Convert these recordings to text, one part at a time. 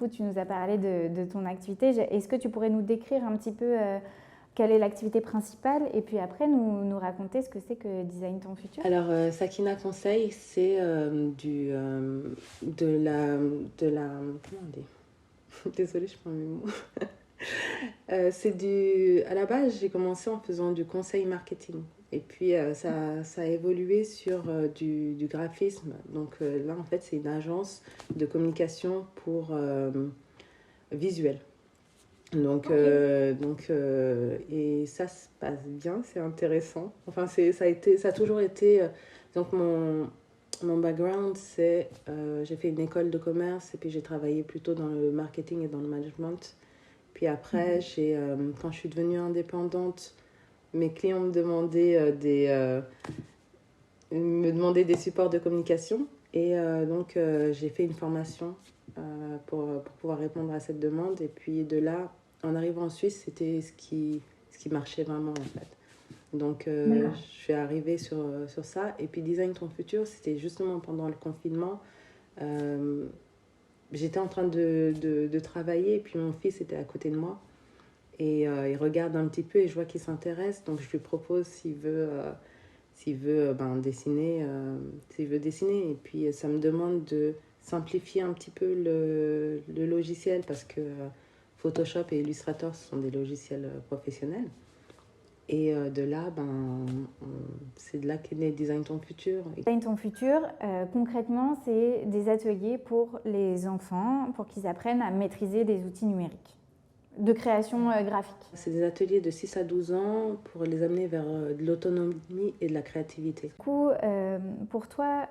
coup, tu nous as parlé de ton activité. Est-ce que tu pourrais nous décrire un petit peu quelle est l'activité principale et puis après nous raconter ce que c'est que Design ton futur? Alors, Sakina Conseil, c'est de la. Comment on dit? Désolée, je prends mes mots. À la base, j'ai commencé en faisant du conseil marketing. Et puis, ça a évolué sur du graphisme. Donc là, en fait, c'est une agence de communication pour visuel. Et ça se passe bien, c'est intéressant. Enfin, ça a toujours été. Donc, mon background, j'ai fait une école de commerce et puis j'ai travaillé plutôt dans le marketing et dans le management. Puis après, quand je suis devenue indépendante, mes clients me demandaient des supports de communication. Et j'ai fait une formation pour pouvoir répondre à cette demande. Et puis de là, en arrivant en Suisse, c'était ce qui marchait vraiment en fait. Donc, je suis arrivée sur ça. Et puis, Design ton futur, c'était justement pendant le confinement. Euh, J'étais en train de travailler et puis mon fils était à côté de moi. Et il regarde un petit peu et je vois qu'il s'intéresse. Donc, je lui propose s'il veut dessiner, s'il veut dessiner. Et puis, ça me demande de simplifier un petit peu le logiciel parce que Photoshop et Illustrator ce sont des logiciels professionnels. Et de là, c'est de là qu'est né Design ton futur. Design ton futur, concrètement, c'est des ateliers pour les enfants pour qu'ils apprennent à maîtriser des outils numériques de création graphique. C'est des ateliers de 6 à 12 ans pour les amener vers de l'autonomie et de la créativité. Du coup, pour toi,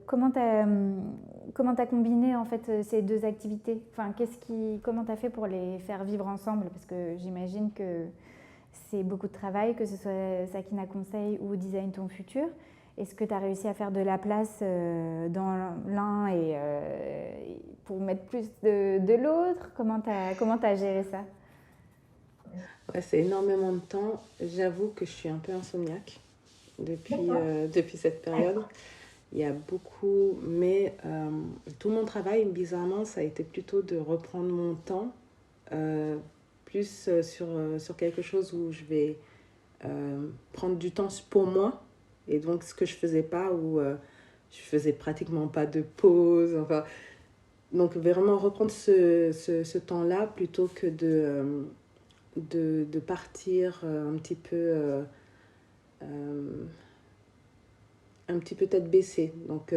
comment tu as combiné en fait ces deux activités? Enfin, comment tu as fait pour les faire vivre ensemble? Parce que j'imagine que c'est beaucoup de travail, que ce soit Sakina Conseil ou Design ton futur. Est-ce que tu as réussi à faire de la place dans l'un et pour mettre plus de l'autre? Comment tu as géré ça? Ouais, c'est énormément de temps. J'avoue que je suis un peu insomniaque depuis cette période. Il y a beaucoup, mais tout mon travail, bizarrement, ça a été plutôt de reprendre mon temps, plus sur quelque chose où je vais prendre du temps pour moi. Et donc, ce que je faisais pas, où je faisais pratiquement pas de pause. Enfin, donc, vraiment reprendre ce temps-là plutôt que de partir un petit peu tête baissée. Donc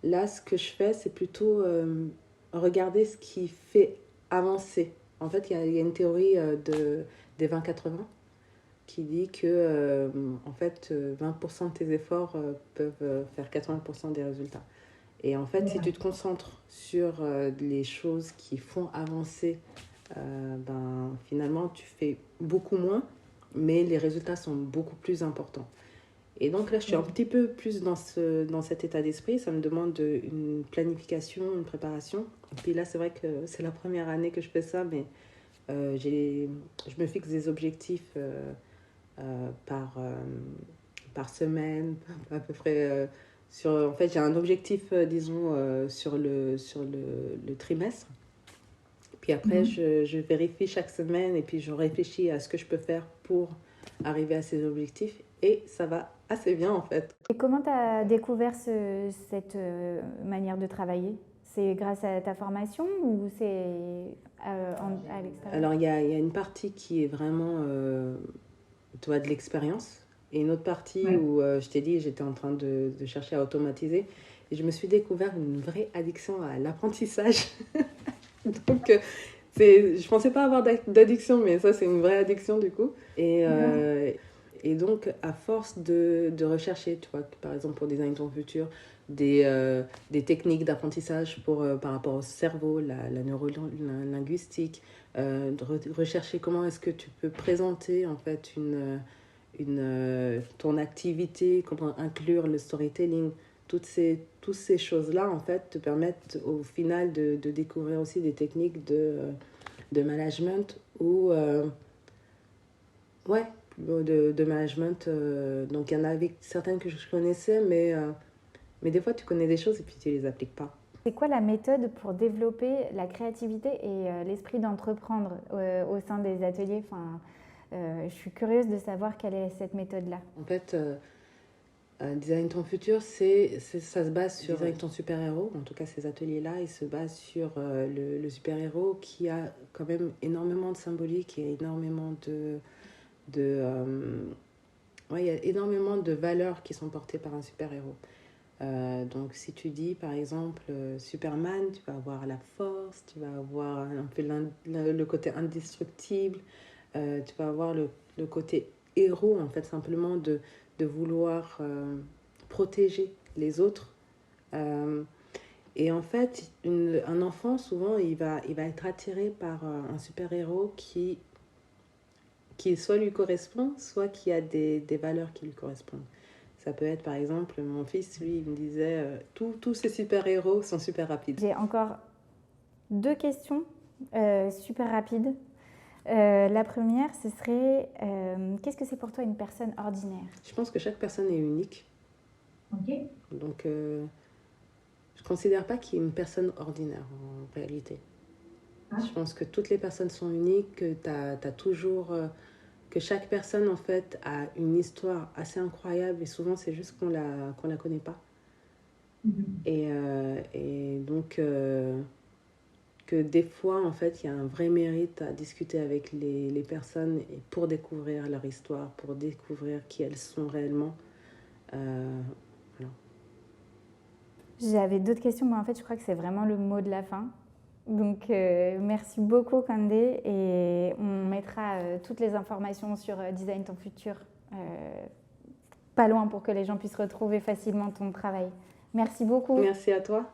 là, ce que je fais, c'est plutôt regarder ce qui fait avancer. En fait, il y a une théorie des 20-80 qui dit que en fait, 20% de tes efforts peuvent faire 80% des résultats. Et en fait, si tu te concentres sur les choses qui font avancer, finalement, tu fais beaucoup moins, mais les résultats sont beaucoup plus importants. Et donc là, je suis un petit peu plus dans cet état d'esprit. Ça me demande une planification, une préparation. Et puis là, c'est vrai que c'est la première année que je fais ça, mais je me fixe des objectifs par semaine, à peu près. En fait, j'ai un objectif, disons, sur le trimestre. Puis après, je vérifie chaque semaine et puis je réfléchis à ce que je peux faire pour arriver à ces objectifs. Et ça va assez bien en fait. Et comment tu as découvert cette manière de travailler? C'est grâce à ta formation ou c'est à l'extérieur? Alors, il y a une partie qui est vraiment de l'expérience et une autre partie où je t'ai dit, j'étais en train de chercher à automatiser. Et je me suis découvert une vraie addiction à l'apprentissage. Donc, je pensais pas avoir d'addiction, mais ça, c'est une vraie addiction du coup. Et donc, à force de rechercher, tu vois, par exemple pour Design ton futur, des techniques d'apprentissage par rapport au cerveau, la neurolinguistique, de rechercher comment est-ce que tu peux présenter en fait ton activité, comment inclure le storytelling, toutes ces choses-là, en fait, te permettent au final de découvrir aussi des techniques de management ou ouais, de management. Donc, il y en avait certaines que je connaissais, mais des fois, tu connais des choses et puis tu les appliques pas. C'est quoi la méthode pour développer la créativité et l'esprit d'entreprendre au sein des ateliers? Enfin, je suis curieuse de savoir quelle est cette méthode-là. En fait, Design ton futur, ça se base sur Design ton super-héros. En tout cas, ces ateliers-là, ils se basent sur le super-héros qui a quand même énormément de symbolique et énormément ouais, il y a énormément de valeurs qui sont portées par un super-héros. Donc, si tu dis, par exemple, Superman, tu vas avoir la force, tu vas avoir un peu le côté indestructible, tu vas avoir le côté héros, en fait, simplement de vouloir protéger les autres. Et en fait, un enfant, souvent, il va être attiré par un super-héros qui soit lui correspond, soit qui a des valeurs qui lui correspondent. Ça peut être, par exemple, mon fils, lui, il me disait tous ces super-héros sont super rapides. J'ai encore 2 questions super rapides. La première, ce serait qu'est-ce que c'est pour toi une personne ordinaire? Je pense que chaque personne est unique. Ok. Donc, je ne considère pas qu'il y ait une personne ordinaire en réalité. Ah. Je pense que toutes les personnes sont uniques, que tu as toujours... que chaque personne, en fait, a une histoire assez incroyable et souvent, c'est juste qu'on la connaît pas. Et donc, que des fois, en fait, il y a un vrai mérite à discuter avec les personnes pour découvrir leur histoire, pour découvrir qui elles sont réellement. Voilà. J'avais d'autres questions, mais en fait, je crois que c'est vraiment le mot de la fin. Donc, merci beaucoup, Kandé. Et on mettra toutes les informations sur Design ton futur pas loin pour que les gens puissent retrouver facilement ton travail. Merci beaucoup. Merci à toi.